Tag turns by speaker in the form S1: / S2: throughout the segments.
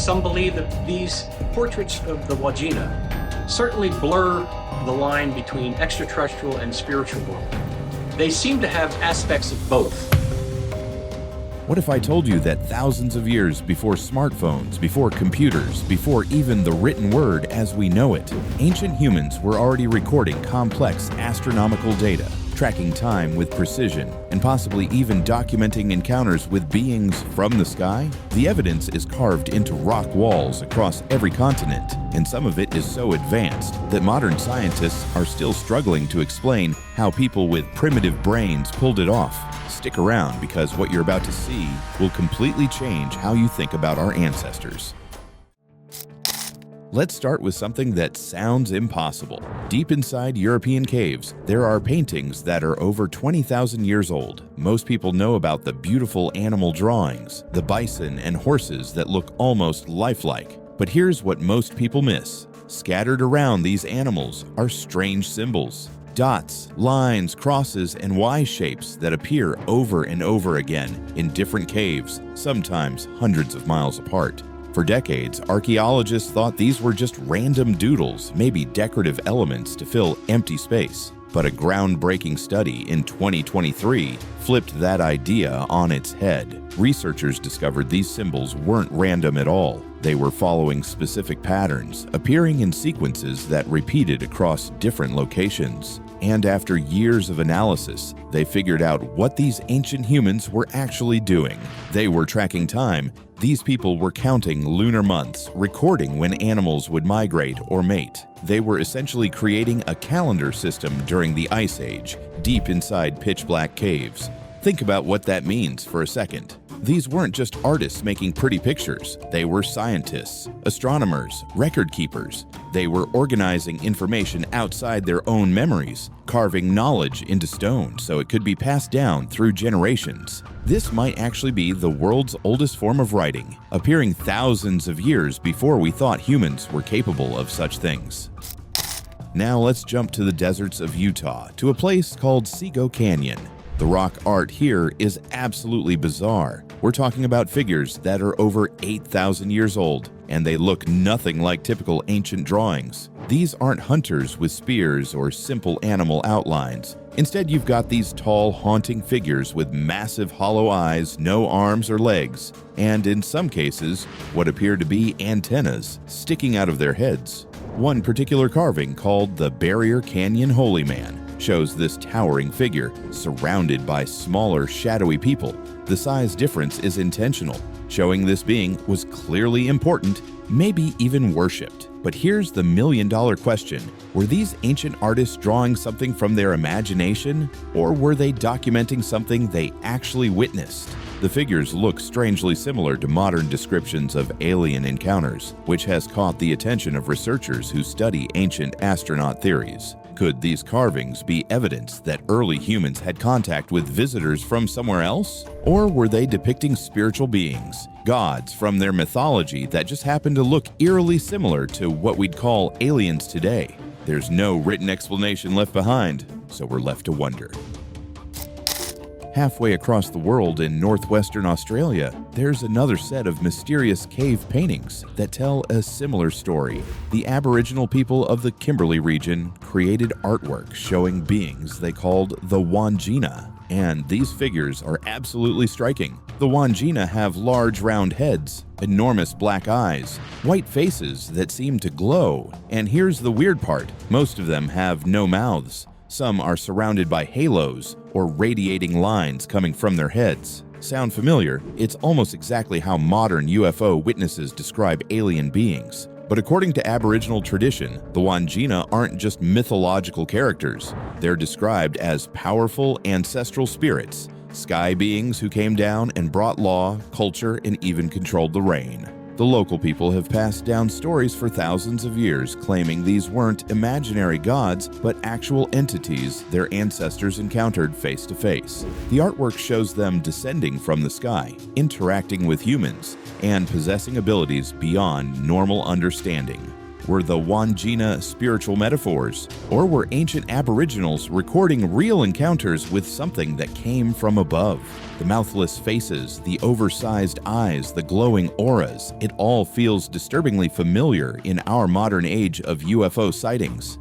S1: Some believe that these portraits of the Wandjina certainly blur the line between extraterrestrial and spiritual world. They seem to have aspects of both.
S2: What if I told you that thousands of years before smartphones, before computers, before even the written word as we know it, ancient humans were already recording complex astronomical data, tracking time with precision, and possibly even documenting encounters with beings from the sky? The evidence is carved into rock walls across every continent, and some of it is so advanced that modern scientists are still struggling to explain how people with primitive brains pulled it off. Stick around, because what you're about to see will completely change how you think about our ancestors. Let's start with something that sounds impossible. Deep inside European caves, there are paintings that are over 20,000 years old. Most people know about the beautiful animal drawings, the bison and horses that look almost lifelike. But here's what most people miss. Scattered around these animals are strange symbols. Dots, lines, crosses, and Y shapes that appear over and over again in different caves, sometimes hundreds of miles apart. For decades, archaeologists thought these were just random doodles, maybe decorative elements to fill empty space. But a groundbreaking study in 2023 flipped that idea on its head. Researchers discovered these symbols weren't random at all. They were following specific patterns, appearing in sequences that repeated across different locations. And after years of analysis, they figured out what these ancient humans were actually doing. They were tracking time. These people were counting lunar months, recording when animals would migrate or mate. They were essentially creating a calendar system during the Ice Age, deep inside pitch-black caves. Think about what that means for a second. These weren't just artists making pretty pictures. They were scientists, astronomers, record keepers. They were organizing information outside their own memories, carving knowledge into stone so it could be passed down through generations. This might actually be the world's oldest form of writing, appearing thousands of years before we thought humans were capable of such things. Now let's jump to the deserts of Utah, to a place called Sego Canyon. The rock art here is absolutely bizarre. We're talking about figures that are over 8,000 years old, and they look nothing like typical ancient drawings. These aren't hunters with spears or simple animal outlines. Instead, you've got these tall, haunting figures with massive hollow eyes, no arms or legs, and in some cases, what appear to be antennas sticking out of their heads. One particular carving, called the Barrier Canyon Holy Man, shows this towering figure surrounded by smaller, shadowy people. The size difference is intentional, showing this being was clearly important, maybe even worshipped. But here's the million-dollar question. Were these ancient artists drawing something from their imagination, or were they documenting something they actually witnessed? The figures look strangely similar to modern descriptions of alien encounters, which has caught the attention of researchers who study ancient astronaut theories. Could these carvings be evidence that early humans had contact with visitors from somewhere else? Or were they depicting spiritual beings, gods from their mythology that just happened to look eerily similar to what we'd call aliens today? There's no written explanation left behind, so we're left to wonder. Halfway across the world in northwestern Australia, there's another set of mysterious cave paintings that tell a similar story. The Aboriginal people of the Kimberley region created artwork showing beings they called the Wandjina, and these figures are absolutely striking. The Wandjina have large round heads, enormous black eyes, white faces that seem to glow, and here's the weird part, most of them have no mouths. Some are surrounded by halos or radiating lines coming from their heads. Sound familiar? It's almost exactly how modern UFO witnesses describe alien beings. But according to Aboriginal tradition, the Wandjina aren't just mythological characters. They're described as powerful ancestral spirits, sky beings who came down and brought law, culture, and even controlled the rain. The local people have passed down stories for thousands of years claiming these weren't imaginary gods, but actual entities their ancestors encountered face to face. The artwork shows them descending from the sky, interacting with humans, and possessing abilities beyond normal understanding. Were the Wandjina spiritual metaphors? Or were ancient aboriginals recording real encounters with something that came from above? The mouthless faces, the oversized eyes, the glowing auras, it all feels disturbingly familiar in our modern age of UFO sightings.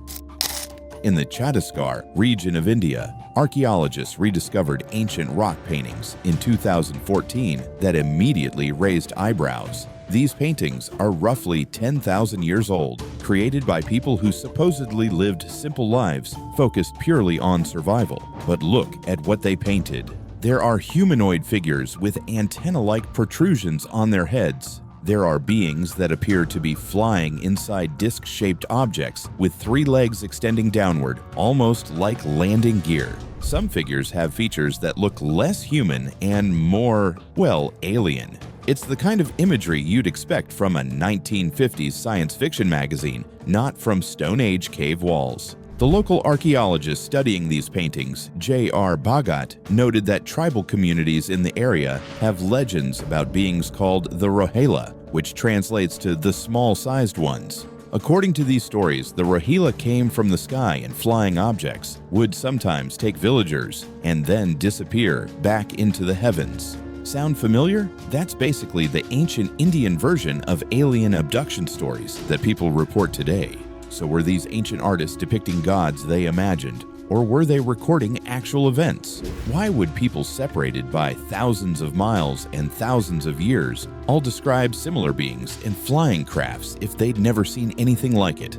S2: In the Chhattisgarh region of India, archaeologists rediscovered ancient rock paintings in 2014 that immediately raised eyebrows. These paintings are roughly 10,000 years old, created by people who supposedly lived simple lives focused purely on survival. But look at what they painted. There are humanoid figures with antenna-like protrusions on their heads. There are beings that appear to be flying inside disc-shaped objects with 3 legs extending downward, almost like landing gear. Some figures have features that look less human and more, well, alien. It's the kind of imagery you'd expect from a 1950s science fiction magazine, not from Stone Age cave walls. The local archaeologist studying these paintings, J.R. Bhagat, noted that tribal communities in the area have legends about beings called the Rohela, which translates to the small-sized ones. According to these stories, the Rohela came from the sky in flying objects, would sometimes take villagers, and then disappear back into the heavens. Sound familiar? That's basically the ancient Indian version of alien abduction stories that people report today. So were these ancient artists depicting gods they imagined, or were they recording actual events? Why would people separated by thousands of miles and thousands of years all describe similar beings in flying crafts if they'd never seen anything like it?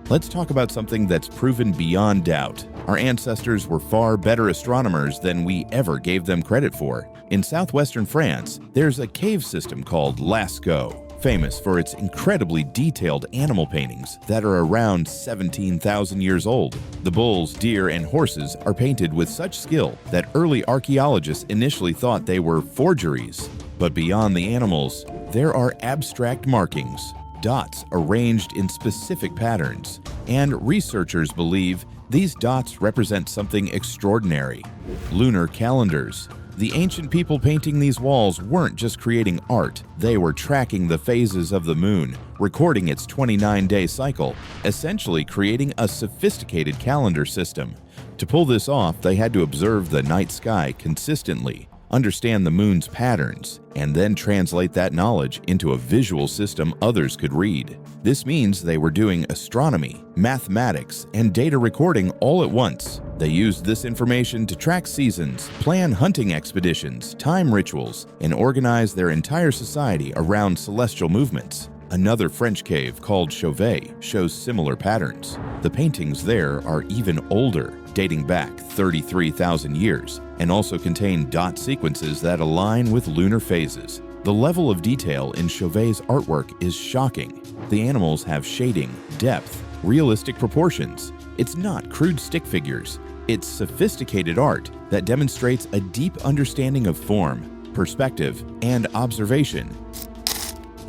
S2: Let's talk about something that's proven beyond doubt. Our ancestors were far better astronomers than we ever gave them credit for. In southwestern France, there's a cave system called Lascaux, famous for its incredibly detailed animal paintings that are around 17,000 years old. The bulls, deer, and horses are painted with such skill that early archaeologists initially thought they were forgeries. But beyond the animals, there are abstract markings, dots arranged in specific patterns, and researchers believe these dots represent something extraordinary: lunar calendars. The ancient people painting these walls weren't just creating art, they were tracking the phases of the moon, recording its 29-day cycle, essentially creating a sophisticated calendar system. To pull this off, they had to observe the night sky consistently, understand the moon's patterns, and then translate that knowledge into a visual system others could read. This means they were doing astronomy, mathematics, and data recording all at once. They used this information to track seasons, plan hunting expeditions, time rituals, and organize their entire society around celestial movements. Another French cave called Chauvet shows similar patterns. The paintings there are even older, dating back 33,000 years, and also contain dot sequences that align with lunar phases. The level of detail in Chauvet's artwork is shocking. The animals have shading, depth, realistic proportions. It's not crude stick figures. It's sophisticated art that demonstrates a deep understanding of form, perspective, and observation.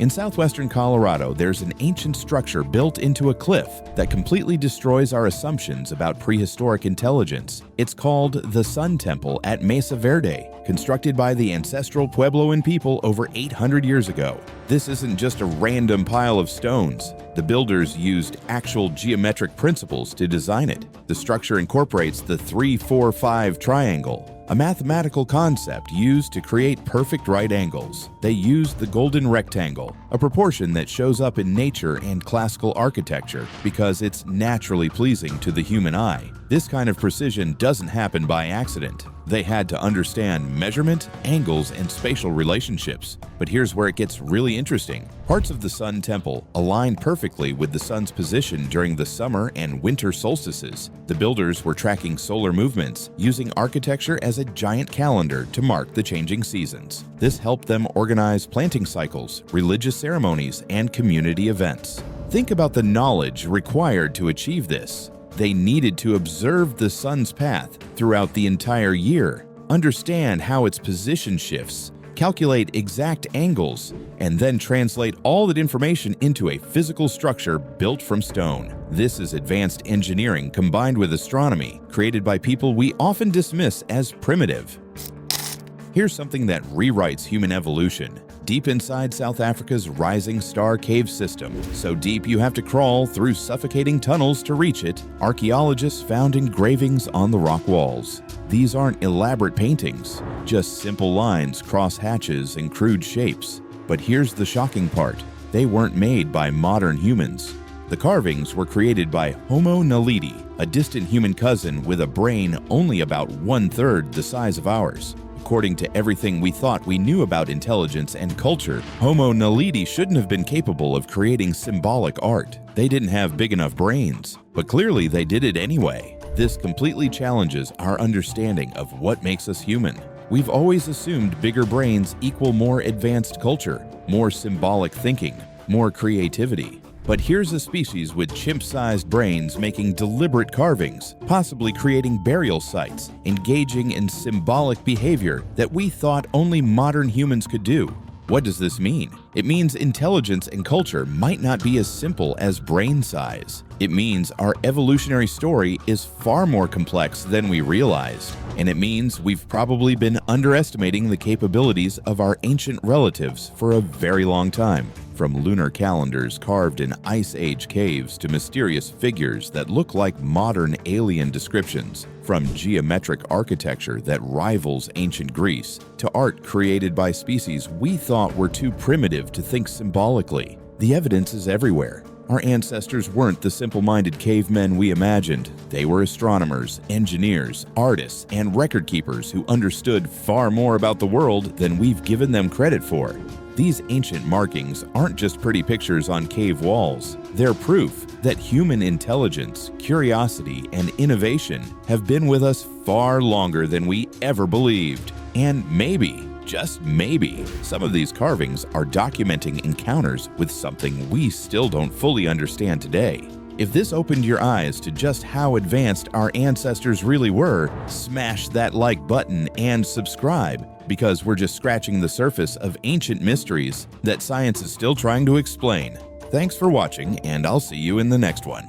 S2: In southwestern Colorado, there's an ancient structure built into a cliff that completely destroys our assumptions about prehistoric intelligence. It's called the Sun Temple at Mesa Verde, constructed by the ancestral Puebloan people over 800 years ago. This isn't just a random pile of stones. The builders used actual geometric principles to design it. The structure incorporates the 3-4-5 triangle, a mathematical concept used to create perfect right angles. They used the golden rectangle, a proportion that shows up in nature and classical architecture because it's naturally pleasing to the human eye. This kind of precision doesn't happen by accident. They had to understand measurement, angles, and spatial relationships. But here's where it gets really interesting. Parts of the Sun Temple align perfectly with the sun's position during the summer and winter solstices. The builders were tracking solar movements, using architecture as a giant calendar to mark the changing seasons. This helped them organize planting cycles, religious ceremonies, and community events. Think about the knowledge required to achieve this. They needed to observe the sun's path throughout the entire year, understand how its position shifts, calculate exact angles, and then translate all that information into a physical structure built from stone. This is advanced engineering combined with astronomy, created by people we often dismiss as primitive. Here's something that rewrites human evolution. deep inside South Africa's Rising Star cave system. So deep you have to crawl through suffocating tunnels to reach it, archaeologists found engravings on the rock walls. These aren't elaborate paintings, just simple lines, cross hatches, and crude shapes. But here's the shocking part. They weren't made by modern humans. The carvings were created by Homo naledi, a distant human cousin with a brain only about 1/3 the size of ours. According to everything we thought we knew about intelligence and culture, Homo naledi shouldn't have been capable of creating symbolic art. They didn't have big enough brains, but clearly they did it anyway. This completely challenges our understanding of what makes us human. We've always assumed bigger brains equal more advanced culture, more symbolic thinking, more creativity. But here's a species with chimp-sized brains making deliberate carvings, possibly creating burial sites, engaging in symbolic behavior that we thought only modern humans could do. What does this mean? It means intelligence and culture might not be as simple as brain size. It means our evolutionary story is far more complex than we realized. And it means we've probably been underestimating the capabilities of our ancient relatives for a very long time. From lunar calendars carved in Ice Age caves to mysterious figures that look like modern alien descriptions, from geometric architecture that rivals ancient Greece to art created by species we thought were too primitive to think symbolically. The evidence is everywhere. Our ancestors weren't the simple-minded cavemen we imagined. They were astronomers, engineers, artists, and record keepers who understood far more about the world than we've given them credit for. These ancient markings aren't just pretty pictures on cave walls. They're proof that human intelligence, curiosity, and innovation have been with us far longer than we ever believed. And maybe, just maybe, some of these carvings are documenting encounters with something we still don't fully understand today. If this opened your eyes to just how advanced our ancestors really were, smash that like button and subscribe, because we're just scratching the surface of ancient mysteries that science is still trying to explain. Thanks for watching, and I'll see you in the next one.